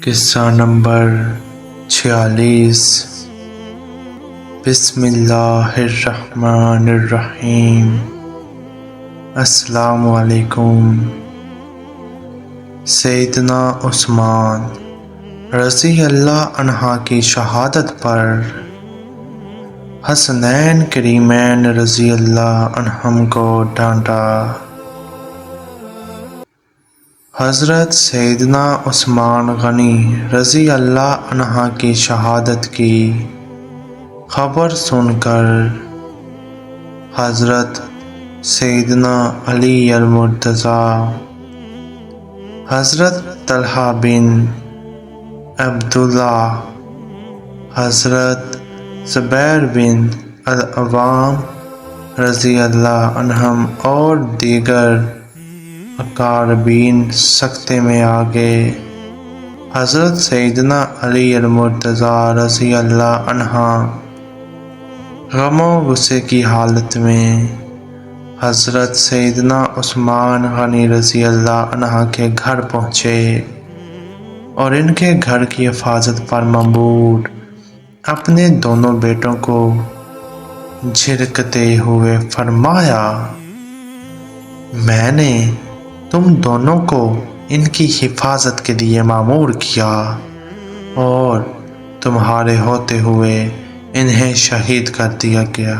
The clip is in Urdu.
قصہ نمبر 46۔ بسم اللہ الرحمن الرحیم۔ السلام علیکم۔ سیدنا عثمان رضی اللہ عنہ کی شہادت پر حسنین کریمین رضی اللہ عنہم کو ڈانٹا۔ حضرت سیدنا عثمان غنی رضی اللہ عنہ کی شہادت کی خبر سن کر حضرت سیدنا علی المرتضیٰ، حضرت طلحہ بن عبداللہ، حضرت زبیر بن العوام رضی اللہ عنہم اور دیگر اقاربین سکتے میں آ گئے۔ حضرت سیدنا علی المرتضیٰ رضی اللہ عنہ غم و غصے کی حالت میں حضرت سیدنا عثمان غنی رضی اللہ عنہ کے گھر پہنچے اور ان کے گھر کی حفاظت پر مامور اپنے دونوں بیٹوں کو جھڑکتے ہوئے فرمایا، میں نے تم دونوں کو ان کی حفاظت کے لیے مامور کیا اور تمہارے ہوتے ہوئے انہیں شہید کر دیا گیا۔